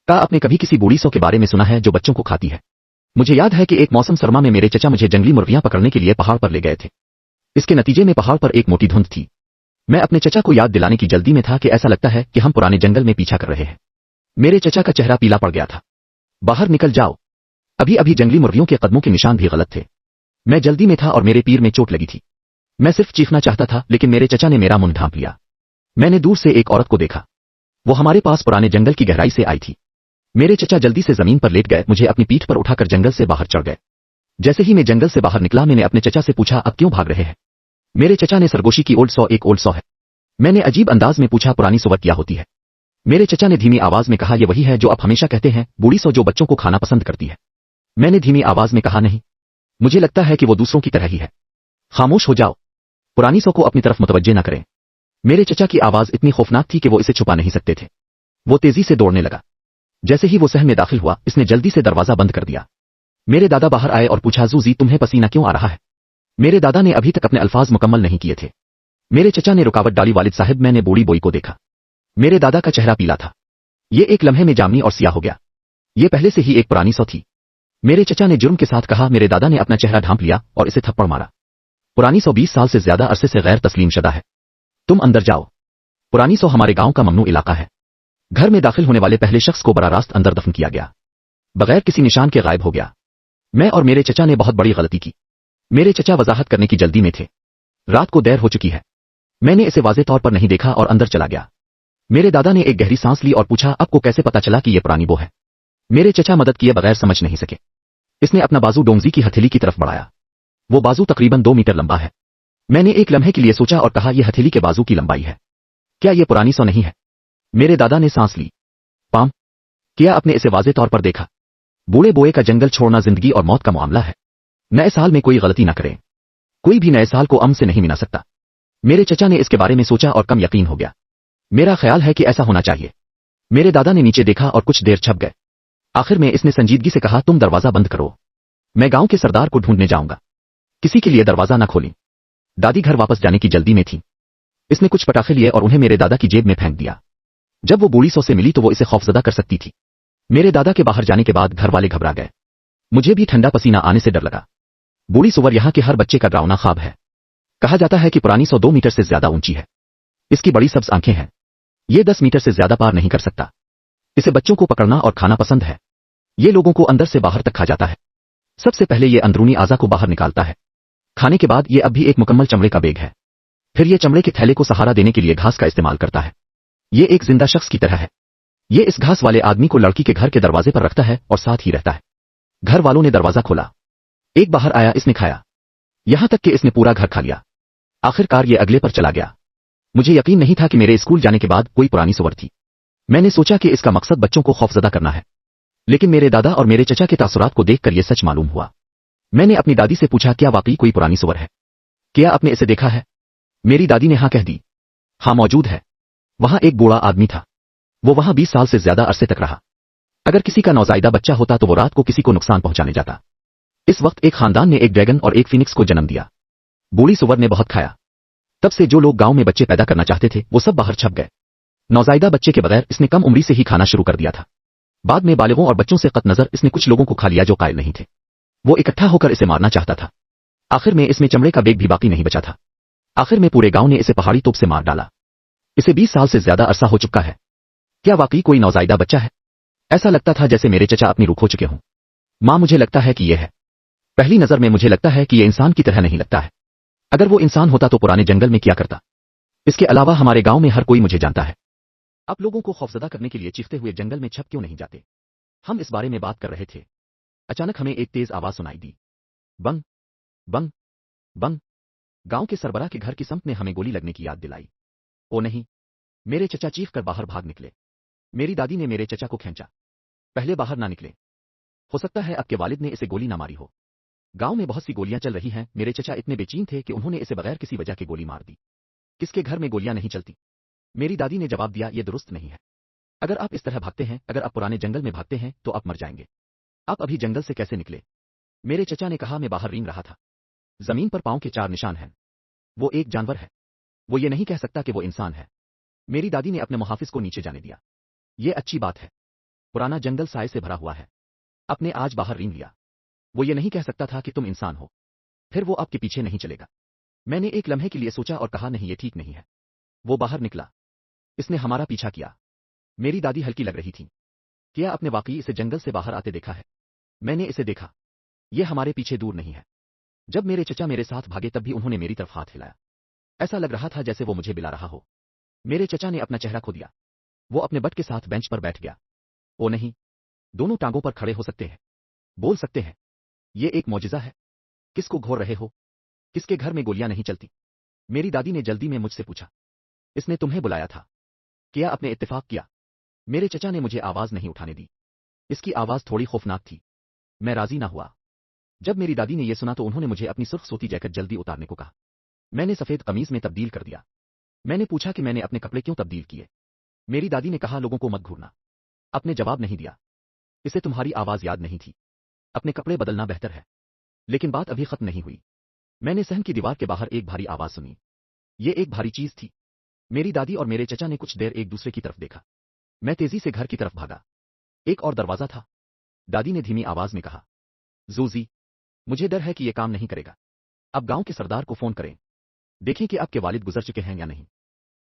क्या आपने कभी किसी बूढ़ी सौ के बारे में सुना है जो बच्चों को खाती है? मुझे याद है कि एक मौसम सरमा में मेरे चचा मुझे जंगली मुर्गियां पकड़ने के लिए पहाड़ पर ले गए थे। इसके नतीजे में पहाड़ पर एक मोटी धुंध थी। मैं अपने चचा को याद दिलाने की जल्दी में था कि ऐसा लगता है कि हम पुराने जंगल में पीछा कर रहे हैं। मेरे चचा का चेहरा पीला पड़ गया था। बाहर निकल जाओ। अभी अभी जंगली मुर्गियों के कदमों के निशान भी गलत थे। मैं जल्दी में था और मेरे पैर में चोट लगी थी। मैं सिर्फ चीखना चाहता था, लेकिन मेरे चचा ने मेरा मुंह ढांप लिया। मैंने दूर से एक औरत को देखा। वो हमारे पास पुराने जंगल की गहराई से आई थी। मेरे चचा जल्दी से जमीन पर लेट गए, मुझे अपनी पीठ पर उठाकर जंगल से बाहर चढ़ गए। जैसे ही मैं जंगल से बाहर निकला, मैंने अपने चचा से पूछा, अब क्यों भाग रहे हैं? मेरे चचा ने सरगोशी की ओल्ड सौ एक ओल्ड सौ है। मैंने अजीब अंदाज में पूछा, पुरानी सौ क्या होती है? मेरे चचा ने धीमी आवाज में कहा, ये वही है जो आप हमेशा कहते हैं, बूढ़ी सौ जो बच्चों को खाना पसंद करती है। मैंने धीमी आवाज में कहा, नहीं, मुझे लगता है कि वो दूसरों की तरह ही है। खामोश हो जाओ। पुरानी सौ को अपनी तरफ मुतवज्जे न करें। मेरे चचा की आवाज इतनी खौफनाक थी कि वो इसे छुपा नहीं सकते थे। वो तेजी से दौड़ने लगा। जैसे ही वो सहन में दाखिल हुआ, इसने जल्दी से दरवाजा बंद कर दिया। मेरे दादा बाहर आए और पूछा, जूजी, तुम्हें पसीना क्यों आ रहा है? मेरे दादा ने अभी तक अपने अल्फाज मुकम्मल नहीं किए थे। मेरे चचा ने रुकावट डाली, वालिद साहब, मैंने बूढ़ी बोई को देखा। मेरे दादा का चेहरा पीला था। ये एक लम्हे में जामनी और सियाह हो गया। ये पहले से ही एक पुरानी सौ थी। मेरे चचा ने जुर्म के साथ कहा। मेरे दादा ने अपना चेहरा ढांप लिया और इसे थप्पड़ मारा। पुरानी सौ 20 साल से ज्यादा अरसे से गैर तस्लीम शुदा है। तुम अंदर जाओ। पुरानी सौ हमारे गांव का ममनू इलाका है। घर में दाखिल होने वाले पहले शख्स को बड़ा रास्त अंदर दफन किया गया, बगैर किसी निशान के गायब हो गया। मैं और मेरे चचा ने बहुत बड़ी गलती की। मेरे चचा वजाहत करने की जल्दी में थे। रात को देर हो चुकी है। मैंने इसे वाज़े तौर पर नहीं देखा और अंदर चला गया। मेरे दादा ने एक गहरी सांस ली और पूछा, आपको कैसे पता चला कि यह पुरानी बो है? मेरे चचा मदद किए बगैर समझ नहीं सके। इसने अपना बाजू डोंगजी की हथेली की तरफ बढ़ाया। वो बाजू तकरीबन 2 मीटर लंबा है। मैंने एक लम्हे के लिए सोचा और कहा, यह हथेली के बाजू की लंबाई है। क्या यह पुरानी सौ नहीं है? मेरे दादा ने सांस ली। पाम क्या आपने इसे वाज़े तौर पर देखा? बूढ़े बोए का जंगल छोड़ना जिंदगी और मौत का मामला है। नए साल में कोई गलती न करें। कोई भी नए साल को अमन से नहीं मिला सकता। मेरे चचा ने इसके बारे में सोचा और कम यकीन हो गया। मेरा ख्याल है कि ऐसा होना चाहिए। मेरे दादा ने नीचे देखा और कुछ देर छप गए। आखिर में इसने संजीदगी से कहा, तुम दरवाजा बंद करो। मैं गांव के सरदार को ढूंढने जाऊंगा। किसी के लिए दरवाजा न खोलें। दादी घर वापस जाने की जल्दी में थी। इसने कुछ पटाखे लिए और उन्हें मेरे दादा की जेब में फेंक दिया। जब वो बूढ़ी सौ से मिली तो वो इसे खौफजदा कर सकती थी। मेरे दादा के बाहर जाने के बाद घर वाले घबरा गए। मुझे भी ठंडा पसीना आने से डर लगा। बूढ़ी सुवर यहाँ के हर बच्चे का डरावना ख्वाब है। कहा जाता है कि पुरानी सौ 2 मीटर से ज्यादा ऊंची है। इसकी बड़ी सब्ज आंखें हैं। ये 10 मीटर से ज्यादा पार नहीं कर सकता। इसे बच्चों को पकड़ना और खाना पसंद है। ये लोगों को अंदर से बाहर तक खा जाता है। सबसे पहले ये अंदरूनी आज़ा को बाहर निकालता है। खाने के बाद ये अब भी एक मुकम्मल चमड़े का बेग है। फिर ये चमड़े के थैले को सहारा देने के लिए घास का इस्तेमाल करता है। ये एक जिंदा शख्स की तरह है। ये इस घास वाले आदमी को लड़की के घर के दरवाजे पर रखता है और साथ ही रहता है। घर वालों ने दरवाजा खोला। एक बाहर आया, इसने खाया। यहां तक कि इसने पूरा घर खा लिया। आखिरकार ये अगले पर चला गया। मुझे यकीन नहीं था कि मेरे स्कूल जाने के बाद कोई पुरानी सुवर थी। मैंने सोचा कि इसका मकसद बच्चों को खौफजदा करना है, लेकिन मेरे दादा और मेरे चचा के तासुरात को देखकर यह सच मालूम हुआ। मैंने अपनी दादी से पूछा, क्या वाकई कोई पुरानी सुवर है? क्या आपने इसे देखा है? मेरी दादी ने हाँ कह दी। हाँ, मौजूद है। वहां एक बूढ़ा आदमी था। वो वहां 20 साल से ज्यादा अरसे तक रहा। अगर किसी का नौजायदा बच्चा होता तो वो रात को किसी को नुकसान पहुंचाने जाता। इस वक्त एक खानदान ने एक ड्रैगन और एक फिनिक्स को जन्म दिया। बूढ़ी सुवर ने बहुत खाया। तब से जो लोग गांव में बच्चे पैदा करना चाहते थे वो सब बाहर छप गए। नौजायदा बच्चे के बगैर इसने कम उम्री से ही खाना शुरू कर दिया था। बाद में बालिगों और बच्चों से कत नजर इसने कुछ लोगों को खा लिया जो कायल नहीं थे। वो इकट्ठा होकर इसे मारना चाहता था। आखिर में इसमें चमड़े का बेग भी बाकी नहीं बचा था। आखिर में पूरे गांव ने इसे पहाड़ी तोप से मार डाला। इसे 20 साल से ज्यादा अरसा हो चुका है। क्या वाकई कोई नौजायदा बच्चा है? ऐसा लगता था जैसे मेरे चचा अपनी रूह खो चुके हों। मां, मुझे लगता है कि यह है। पहली नजर में मुझे लगता है कि यह इंसान की तरह नहीं लगता है। अगर वो इंसान होता तो पुराने जंगल में क्या करता? इसके अलावा हमारे गांव में हर कोई मुझे जानता है। आप लोगों को खौफजदा करने के लिए चीखते हुए जंगल में छप क्यों नहीं जाते? हम इस बारे में बात कर रहे थे। अचानक हमें एक तेज आवाज सुनाई दी। बंग बंग बंग। गांव के सरबराह के घर की सम्प ने हमें गोली लगने की याद दिलाई। ओ नहीं! मेरे चचा चीख कर बाहर भाग निकले। मेरी दादी ने मेरे चचा को खींचा। पहले बाहर ना निकले। हो सकता है आपके वालिद ने इसे गोली ना मारी हो। गांव में बहुत सी गोलियां चल रही हैं। मेरे चचा इतने बेचैन थे कि उन्होंने इसे बगैर किसी वजह के गोली मार दी। किसके घर में गोलियां नहीं चलती? मेरी दादी ने जवाब दिया, यह दुरुस्त नहीं है। अगर आप इस तरह भागते हैं, अगर आप पुराने जंगल में भागते हैं तो आप मर जाएंगे। आप अभी जंगल से कैसे निकले? मेरे चचा ने कहा, मैं बाहर रेंग रहा था। जमीन पर पांव के 4 निशान हैं। वो एक जानवर है। वो ये नहीं कह सकता कि वो इंसान है। मेरी दादी ने अपने मुहाफिज को नीचे जाने दिया। ये अच्छी बात है। पुराना जंगल साए से भरा हुआ है। अपने आज बाहर रींग लिया। वो ये नहीं कह सकता था कि तुम इंसान हो। फिर वो आपके पीछे नहीं चलेगा। मैंने एक लम्हे के लिए सोचा और कहा नहीं, ये ठीक नहीं है। वो बाहर निकला। इसने हमारा पीछा किया। मेरी दादी हल्की लग रही थी। क्या आपने वाकई इसे जंगल से बाहर आते देखा है? मैंने इसे देखा। ये हमारे पीछे दूर नहीं है। जब मेरे चचा मेरे साथ भागे तब भी उन्होंने मेरी तरफ हाथ हिलाया। ऐसा लग रहा था जैसे वो मुझे बुला रहा हो। मेरे चचा ने अपना चेहरा खो दिया। वो अपने बट के साथ बेंच पर बैठ गया। ओ नहीं, दोनों टांगों पर खड़े हो सकते हैं, बोल सकते हैं। ये एक मौजिज़ा है। किसको घोर रहे हो? किसके घर में गोलियां नहीं चलती? मेरी दादी ने जल्दी में मुझसे पूछा। इसने तुम्हें बुलाया था। क्या आपने इत्तेफाक किया? मेरे चचा ने मुझे आवाज नहीं उठाने दी। इसकी आवाज थोड़ी खौफनाक थी। मैं राजी ना हुआ। जब मेरी दादी ने यह सुना तो उन्होंने मुझे अपनी सुर्ख सूती जैकेट जल्दी उतारने को कहा। मैंने सफेद कमीज में तब्दील कर दिया। मैंने पूछा कि मैंने अपने कपड़े क्यों तब्दील किए। मेरी दादी ने कहा, लोगों को मत घूरना। अपने जवाब नहीं दिया। इसे तुम्हारी आवाज याद नहीं थी। अपने कपड़े बदलना बेहतर है। लेकिन बात अभी खत्म नहीं हुई। मैंने सहन की दीवार के बाहर एक भारी आवाज सुनी। ये एक भारी चीज थी। मेरी दादी और मेरे चचा ने कुछ देर एक दूसरे की तरफ देखा। मैं तेजी से घर की तरफ भागा। एक और दरवाजा था। दादी ने धीमी आवाज में कहा, जूजी, मुझे डर है कि यह काम नहीं करेगा। अब गांव के सरदार को फोन करें। देखें कि आपके वालिद गुजर चुके हैं या नहीं।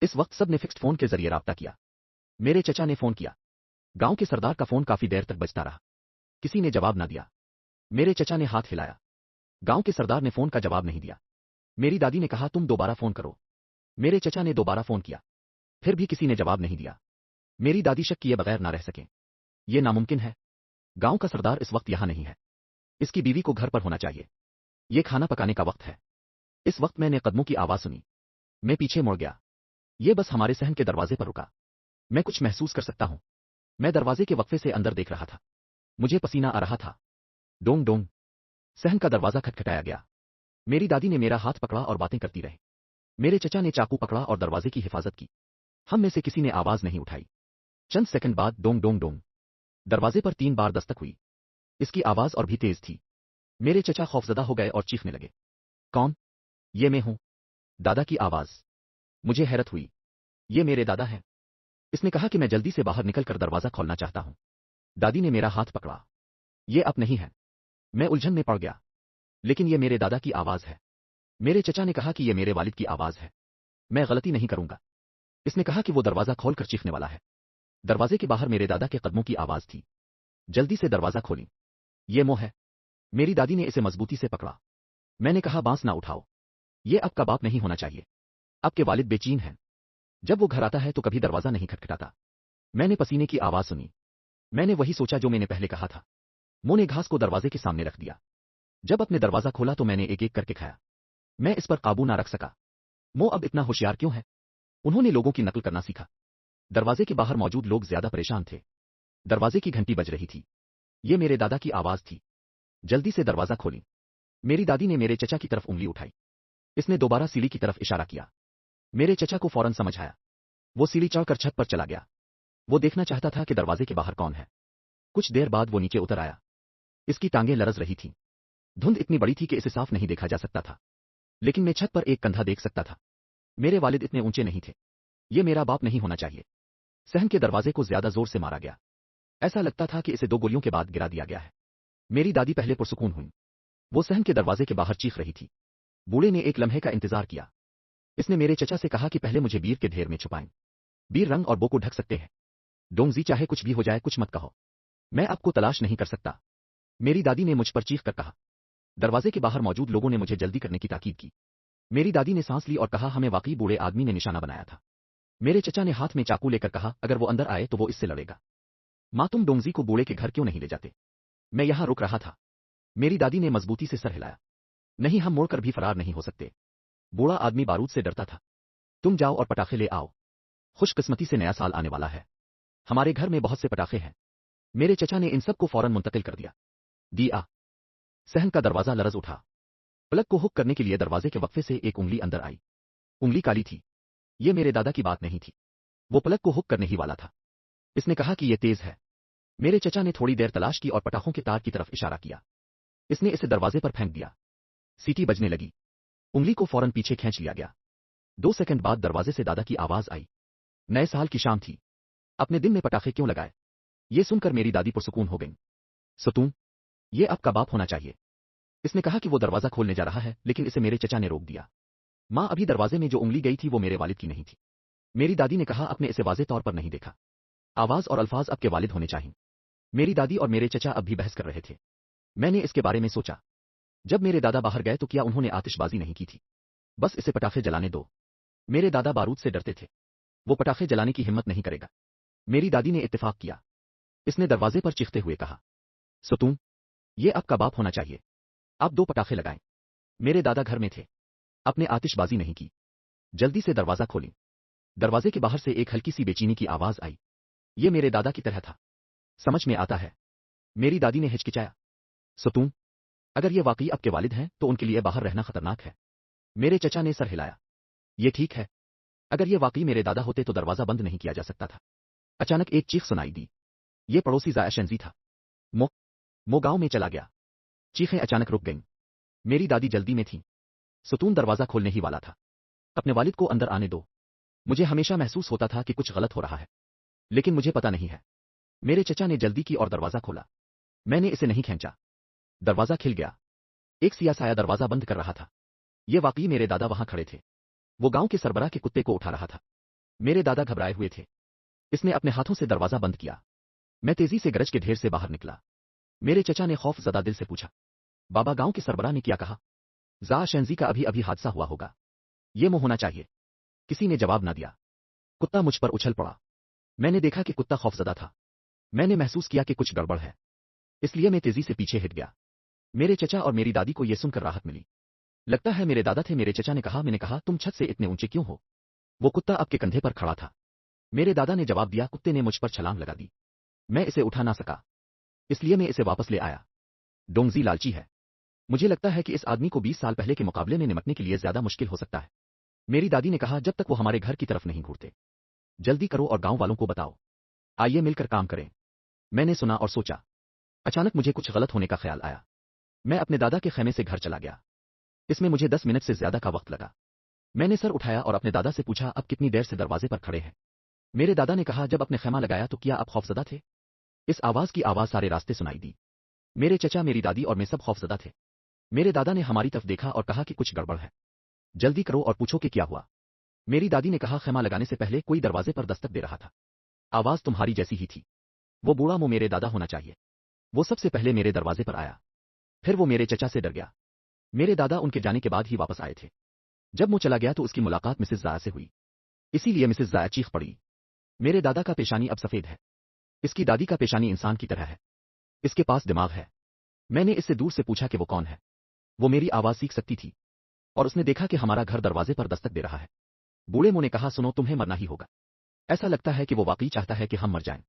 इस वक्त सब ने फिक्स्ड फोन के जरिए राब्ता किया। मेरे चचा ने फोन किया। गांव के सरदार का फोन काफी देर तक बजता रहा। किसी ने जवाब ना दिया। मेरे चचा ने हाथ हिलाया। गांव के सरदार ने फोन का जवाब नहीं दिया। मेरी दादी ने कहा, तुम दोबारा फोन करो। मेरे चचा ने दोबारा फोन किया। फिर भी किसी ने जवाब नहीं दिया। मेरी दादी शक किए बगैर ना रह सके। ये नामुमकिन है। गांव का सरदार इस वक्त यहां नहीं है। इसकी बीवी को घर पर होना चाहिए। ये खाना पकाने का वक्त है। इस वक्त मैंने कदमों की आवाज सुनी। मैं पीछे मुड़ गया। ये बस हमारे सहन के दरवाजे पर रुका। मैं कुछ महसूस कर सकता हूं। मैं दरवाजे के वक्फे से अंदर देख रहा था। मुझे पसीना आ रहा था। Dong Dong. सहन का दरवाजा खटखटाया गया। मेरी दादी ने मेरा हाथ पकड़ा और बातें करती रही। मेरे चचा ने चाकू पकड़ा और दरवाजे की हिफाजत की। हम में से किसी ने आवाज नहीं उठाई। चंद सेकंड बाद डोंग डोंग डोंग। दरवाजे पर 3 बार दस्तक हुई। इसकी आवाज और भी तेज थी। मेरे चचा खौफजदा हो गए और चीखने लगे। कौन? ये मैं हूं। दादा की आवाज। मुझे हैरत हुई। ये मेरे दादा हैं। इसने कहा कि मैं जल्दी से बाहर निकलकर दरवाजा खोलना चाहता हूं। दादी ने मेरा हाथ पकड़ा। ये अब नहीं है। मैं उलझन में पड़ गया। लेकिन ये मेरे दादा की आवाज है। मेरे चचा ने कहा कि ये मेरे वालिद की आवाज है। मैं गलती नहीं करूंगा। इसने कहा कि वो दरवाजा खोलकर चीखने वाला है। दरवाजे के बाहर मेरे दादा के कदमों की आवाज थी। जल्दी से दरवाजा खोली। ये मोह है। मेरी दादी ने इसे मजबूती से पकड़ा। मैंने कहा, बांस ना उठाओ। ये आपका बाप नहीं होना चाहिए। आपके वालिद बेचैन हैं। जब वो घर आता है तो कभी दरवाजा नहीं खटखटाता। मैंने पसीने की आवाज सुनी। मैंने वही सोचा जो मैंने पहले कहा था। मुंह ने घास को दरवाजे के सामने रख दिया। जब अपने दरवाजा खोला तो मैंने एक एक करके खाया। मैं इस पर काबू ना रख सका। मो अब इतना होशियार क्यों है? उन्होंने लोगों की नकल करना सीखा। दरवाजे के बाहर मौजूद लोग ज्यादा परेशान थे। दरवाजे की घंटी बज रही थी। ये मेरे दादा की आवाज थी। जल्दी से दरवाजा खोली। मेरी दादी ने मेरे चचा की तरफ उंगली उठाई। इसने दोबारा सीढ़ी की तरफ इशारा किया। मेरे चचा को फौरन समझ आया। वो सीढ़ी चढ़कर छत पर चला गया। वो देखना चाहता था कि दरवाजे के बाहर कौन है। कुछ देर बाद वो नीचे उतर आया। इसकी टांगें लरज रही थीं। धुंध इतनी बड़ी थी कि इसे साफ नहीं देखा जा सकता था। लेकिन मैं छत पर एक कंधा देख सकता था। मेरे वालिद इतने ऊंचे नहीं थे। ये मेरा बाप नहीं होना चाहिए। सहन के दरवाजे को ज्यादा जोर से मारा गया। ऐसा लगता था कि इसे 2 गोलियों के बाद गिरा दिया गया है। मेरी दादी पहले पुरसुकून हुई। वो सहन के दरवाजे के बाहर चीख रही थी। बूढ़े ने एक लम्हे का इंतजार किया। इसने मेरे चचा से कहा कि पहले मुझे बीर के ढेर में छुपाएं। बीर रंग और बो को ढक सकते हैं। डोंगजी, चाहे कुछ भी हो जाए कुछ मत कहो। मैं आपको तलाश नहीं कर सकता। मेरी दादी ने मुझ पर चीख कर कहा। दरवाजे के बाहर मौजूद लोगों ने मुझे जल्दी करने की ताकीद की। मेरी दादी ने सांस ली और कहा, हमें वाकई बूढ़े आदमी ने निशाना बनाया था। मेरे चचा ने हाथ में चाकू लेकर कहा, अगर वो अंदर आए तो वो इससे लड़ेगा। माँ, तुम डोंगजी को बूढ़े के घर क्यों नहीं ले जाते? मैं यहां रुक रहा था। मेरी दादी ने मजबूती से सर हिलाया। नहीं, हम मुड़कर भी फरार नहीं हो सकते। बूढ़ा आदमी बारूद से डरता था। तुम जाओ और पटाखे ले आओ। खुशकिस्मती से नया साल आने वाला है। हमारे घर में बहुत से पटाखे हैं। मेरे चचा ने इन सब को फौरन मुंतकिल कर दिया। सहन का दरवाजा लरज उठा। प्लग को हुक करने के लिए दरवाजे के वक्फे से एक उंगली अंदर आई। उंगली काली थी। ये मेरे दादा की बात नहीं थी। वो प्लग को हुक करने ही वाला था। इसने कहा कि ये तेज है। मेरे चचा ने थोड़ी देर तलाश की और पटाखों के तार की तरफ इशारा किया। इसने इसे दरवाजे पर फेंक दिया। सीटी बजने लगी। उंगली को फौरन पीछे खींच लिया गया। 2 सेकंड बाद दरवाजे से दादा की आवाज आई। नए साल की शाम थी। अपने दिन में पटाखे क्यों लगाए? ये सुनकर मेरी दादी पुरसुकून हो गई। सतून, ये आपका बाप होना चाहिए। इसने कहा कि वो दरवाजा खोलने जा रहा है, लेकिन इसे मेरे चचा ने रोक दिया। माँ, अभी दरवाजे में जो उंगली गई थी वो मेरे वालिद की नहीं थी। मेरी दादी ने कहा, आपने इसे वाज़े तौर पर नहीं देखा। आवाज और अल्फाज आपके वालिद होने चाहिए। मेरी दादी और मेरे चचा अब भी बहस कर रहे थे। मैंने इसके बारे में सोचा। जब मेरे दादा बाहर गए तो क्या उन्होंने आतिशबाजी नहीं की थी? बस इसे पटाखे जलाने दो। मेरे दादा बारूद से डरते थे। वो पटाखे जलाने की हिम्मत नहीं करेगा। मेरी दादी ने इत्तेफाक किया। इसने दरवाजे पर चीखते हुए कहा, सतून, ये आपका बाप होना चाहिए। आप 2 पटाखे लगाएं। मेरे दादा घर में थे। आपने आतिशबाजी नहीं की। जल्दी से दरवाजा खोलें। दरवाजे के बाहर से एक हल्की सी बेचैनी की आवाज आई। ये मेरे दादा की तरह था। समझ में आता है। मेरी दादी ने हिचकिचाया। सतून, अगर ये वाकई आपके वालिद हैं तो उनके लिए बाहर रहना खतरनाक है। मेरे चचा ने सर हिलाया। ये ठीक है। अगर ये वाकई मेरे दादा होते तो दरवाजा बंद नहीं किया जा सकता था। अचानक एक चीख सुनाई दी। ये पड़ोसी ज़ाया शेंजी था। मो गांव में चला गया। चीखें अचानक रुक गईं। मेरी दादी जल्दी में थी। सतून दरवाजा खोलने ही वाला था। अपने वालिद को अंदर आने दो। मुझे हमेशा महसूस होता था कि कुछ गलत हो रहा है, लेकिन मुझे पता नहीं है। मेरे चचा ने जल्दी की और दरवाजा खोला। मैंने इसे नहीं खींचा। दरवाजा खिल गया। एक सियासाया दरवाजा बंद कर रहा था। ये वाकई मेरे दादा वहां खड़े थे। वो गांव के सरबराह के कुत्ते को उठा रहा था। मेरे दादा घबराए हुए थे। इसने अपने हाथों से दरवाजा बंद किया। मैं तेजी से गरज के ढेर से बाहर निकला। मेरे चचा ने खौफजदा दिल से पूछा, बाबा, गांव के सरबराह ने क्या कहा? ज़ा शेंजी का अभी अभी हादसा हुआ होगा। ये मुंह होना चाहिए। किसी ने जवाब न दिया। कुत्ता मुझ पर उछल पड़ा। मैंने देखा कि कुत्ता खौफजदा था। मैंने महसूस किया कि कुछ गड़बड़ है, इसलिए मैं तेजी से पीछे हट गया। मेरे चचा और मेरी दादी को यह सुनकर राहत मिली। लगता है मेरे दादा थे। मेरे चचा ने कहा। मैंने कहा, तुम छत से इतने ऊंचे क्यों हो? वो कुत्ता आपके कंधे पर खड़ा था। मेरे दादा ने जवाब दिया। कुत्ते ने मुझ पर छलांग लगा दी। मैं इसे उठा ना सका, इसलिए मैं इसे वापस ले आया। डोंगजी लालची है। मुझे लगता है कि इस आदमी को 20 साल पहले के मुकाबले में निपटने के लिए ज्यादा मुश्किल हो सकता है। मेरी दादी ने कहा, जब तक वो हमारे घर की तरफ नहीं घूरते। जल्दी करो और गांव वालों को बताओ। आइए मिलकर काम करें। मैंने सुना और सोचा। अचानक मुझे कुछ गलत होने का ख्याल आया। मैं अपने दादा के खेमे से घर चला गया। इसमें मुझे 10 मिनट से ज्यादा का वक्त लगा। मैंने सर उठाया और अपने दादा से पूछा, अब कितनी देर से दरवाजे पर खड़े हैं? मेरे दादा ने कहा, जब अपने खेमा लगाया तो क्या आप खौफजदा थे? इस आवाज की आवाज सारे रास्ते सुनाई दी। मेरे चचा, मेरी दादी और मैं सब खौफजदा थे। मेरे दादा ने हमारी तरफ देखा और कहा कि कुछ गड़बड़ है। जल्दी करो और पूछो कि क्या हुआ। मेरी दादी ने कहा, खेमा लगाने से पहले कोई दरवाजे पर दस्तक दे रहा था। आवाज तुम्हारी जैसी ही थी। वो बूढ़ा मुंह मेरे दादा होना चाहिए। वो सबसे पहले मेरे दरवाजे पर आया। फिर वो मेरे चचा से डर गया। मेरे दादा उनके जाने के बाद ही वापस आए थे। जब वो चला गया तो उसकी मुलाकात मिसेस ज़ाया से हुई। इसीलिए मिसेस ज़ाया चीख पड़ी। मेरे दादा का पेशानी अब सफेद है। इसकी दादी का पेशानी इंसान की तरह है। इसके पास दिमाग है। मैंने इससे दूर से पूछा कि वो कौन है। वो मेरी आवाज सीख सकती थी और उसने देखा कि हमारा घर दरवाजे पर दस्तक दे रहा है। बूढ़े मुंह ने कहा, सुनो, तुम्हें मरना ही होगा। ऐसा लगता है कि वो वाकई चाहता है कि हम मर जाएं।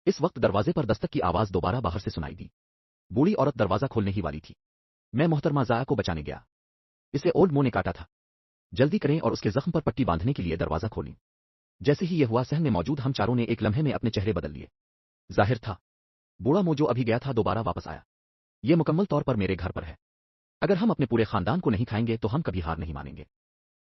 इस वक्त दरवाजे पर दस्तक की आवाज दोबारा बाहर से सुनाई दी। बूढ़ी औरत दरवाजा खोलने ही वाली थी। मैं मोहतरमा ज़ाया को बचाने गया। इसे ओल्ड मो ने काटा था। जल्दी करें और उसके जख्म पर पट्टी बांधने के लिए दरवाजा खोलें। जैसे ही यह हुआ, सहन में मौजूद हम चारों ने एक लम्हे में अपने चेहरे बदल लिए। जाहिर था बूढ़ा मो जो अभी गया था दोबारा वापस आया। ये मुकम्मल तौर पर मेरे घर पर है। अगर हम अपने पूरे खानदान को नहीं खाएंगे तो हम कभी हार नहीं मानेंगे।